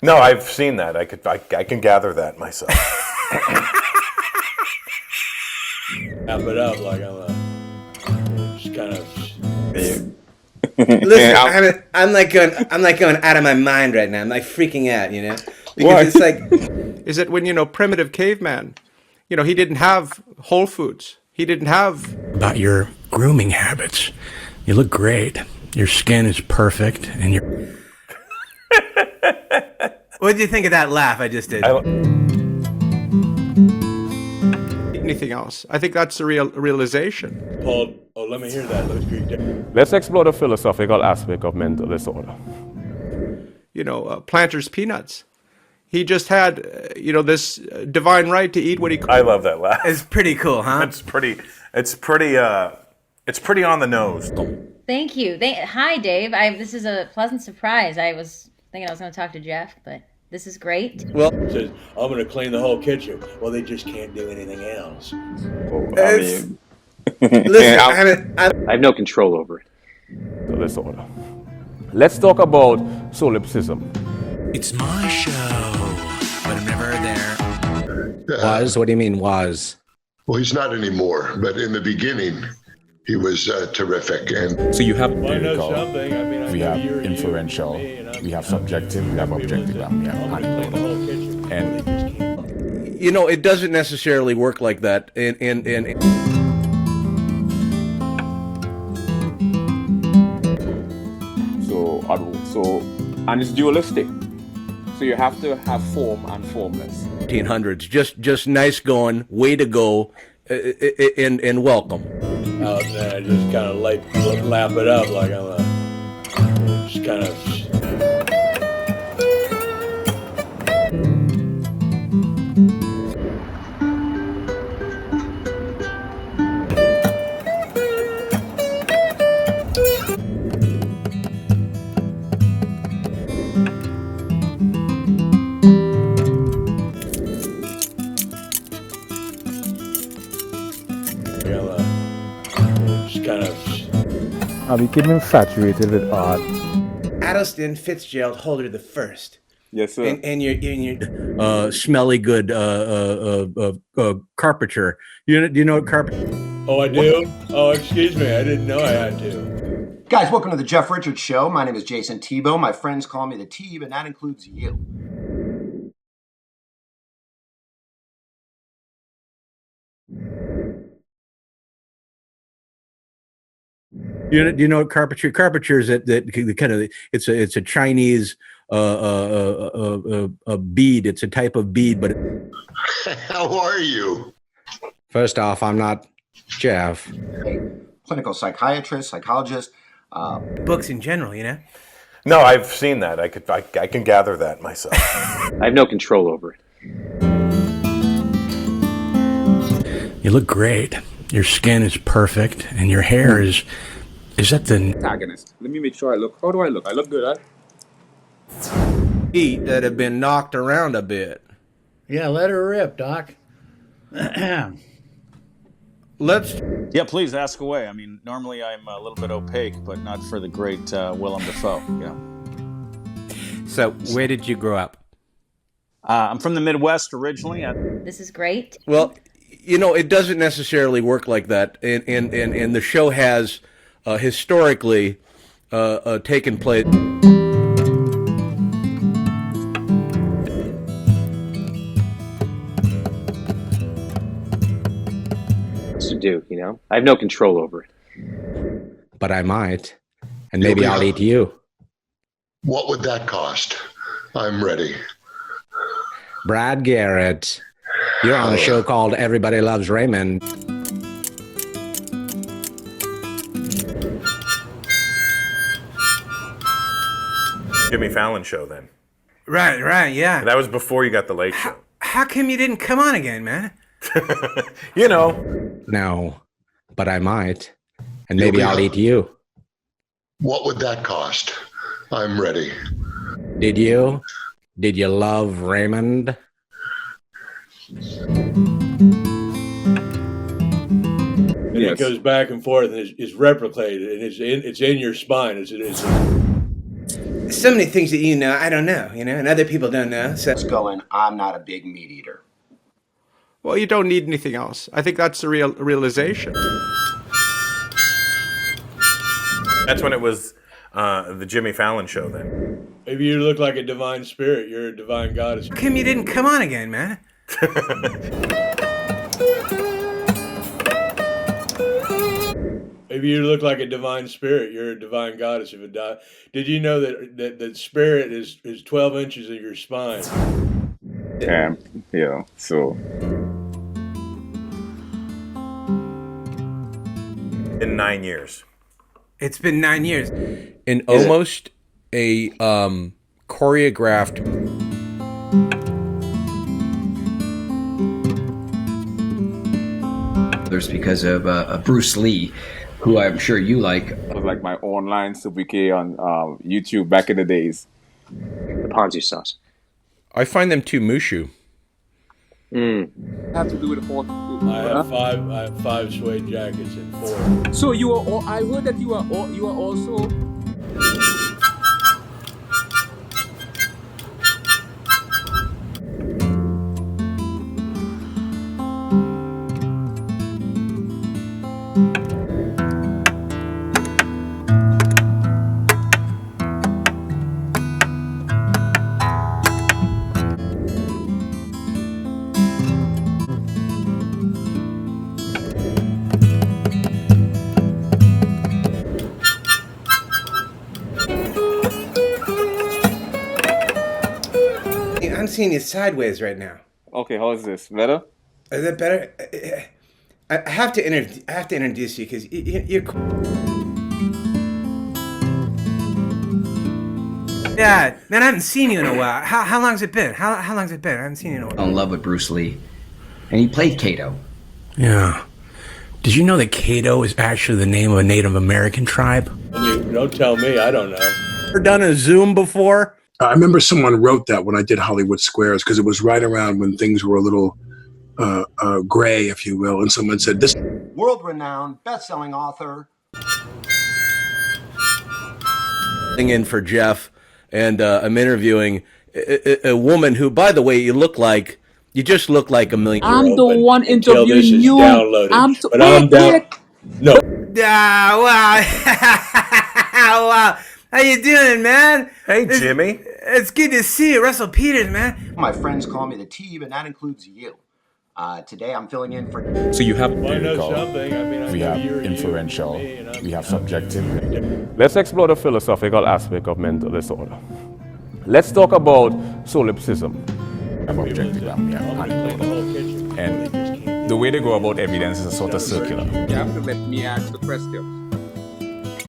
No, I've seen that. I can gather that myself. Wrap it up like just kind of. Listen, I'm like going out of my mind right now. I'm like freaking out, you know, because it's like, is it when, you know, primitive caveman, you know, he didn't have Whole Foods. He didn't have about your grooming habits. You look great. Your skin is perfect, and you're. what did you think of that laugh I just did? anything else. I think that's the realization. Paul, oh, let me hear that. Let's explore the philosophical aspect of mental disorder. You know, Planter's Peanuts. He just had, you know, this divine right to eat what he could. I love that laugh. It's pretty cool, huh? It's pretty on the nose. Thank you. Hi, Dave. This is a pleasant surprise. I was thinking I was going to talk to Jeff, but this is great. Well, it says, I'm going to clean the whole kitchen. Well, they just can't do anything else. Listen, I have no control over it. Disorder. Let's talk about solipsism. It's my show, but I'm never there. Was? What do you mean, was? Well, he's not anymore, but in the beginning, he was terrific. And so you have empirical, we have inferential, we have subjective, we have objective, we have anecdotal. And you know, it doesn't necessarily work like that. And it's dualistic. So you have to have form and formless. 1800s, just nice going, way to go, and welcome. Out there, I just kind of lap it up like I'm just kind of. I became infatuated with art. Atelston, Fitzgerald, Holder the First. Yes, sir. And your smelly good carpenter. Do you know what carpenter? Oh, I do? Oh, excuse me. I didn't know I had to. Guys, welcome to the Jeff Richards Show. My name is Jason Tebow. My friends call me the Teeb, and that includes you. Do you know what carpentry? Carpentry is that kind of it's a Chinese a bead. It's a type of bead, but. How are you? First off, I'm not Jeff. Hey, clinical psychiatrist, psychologist. Books in general, you know. No, I've seen that. I can gather that myself. I have no control over it. You look great. Your skin is perfect, and your hair is that the Antagonist. Let me make sure I look. How do I look? I look good, huh? Feet that have been knocked around a bit. Yeah, let her rip, Doc. Let's. Yeah, please ask away. I mean, normally I'm a little bit opaque, but not for the great Willem Dafoe. Yeah. So, where did you grow up? I'm from the Midwest originally. This is great. Well, you know, it doesn't necessarily work like that, and the show has historically taken place. To do, you know, I have no control over it. But I might, and maybe I'll eat you. What would that cost? I'm ready. Brad Garrett. You're on a show called Everybody Loves Raymond. Jimmy Fallon show then. Right, yeah. That was before you got the Late Show. How come you didn't come on again, man? You know. No, but I might, and maybe I'll eat you. What would that cost? I'm ready. Did you love Raymond? And it goes back and forth and is replicated, and it's in your spine. So many things that you know, I don't know, and other people don't know. So Let's go in. I'm not a big meat eater. Well, you don't need anything else. I think that's the realization. That's when it was the Jimmy Fallon show then. Maybe you look like a divine spirit. You're a divine goddess. how come you didn't come on again, man? Maybe you look like a divine spirit. You're a divine goddess. If it died, did you know that spirit is 12 inches of your spine? So In 9 years. It's been 9 years. In almost a choreographed There's because of Bruce Lee, who I'm sure you like. it was like my online sobriquet on YouTube back in the days. The Ponzi sauce. I find them too mushu. Have to do with the fourth. I have 5 suede jackets and 4. So you are. I heard that you are also. I'm seeing you sideways right now. Okay, how is this? Better? Is that better? I have to introduce you because you're. Yeah, man, I haven't seen you in a while. How long's it been? How long's it been? I haven't seen you in a while. In love with Bruce Lee, and he played Kato. Yeah. Did you know that Cato is actually the name of a Native American tribe? Don't tell me. I don't know. Ever done a Zoom before? I remember someone wrote that when I did Hollywood Squares, because it was right around when things were a little gray, if you will. And someone said, this World-renowned, best-selling author. In for Jeff, and I'm interviewing a woman who, by the way, you just look like a million. I'm the one interviewing you. But I'm down. No. Wow. Wow. How you doing, man? Hey, Jimmy. It's good to see you, Russell Peters, man. My friends call me the T, and that includes you. Today I'm filling in for... So you have empirical, we have inferential, we have subjective. Let's explore the philosophical aspect of mental disorder. Let's talk about solipsism. Objective, and the way they go about evidence is a sort of circular. You have to let me ask the question.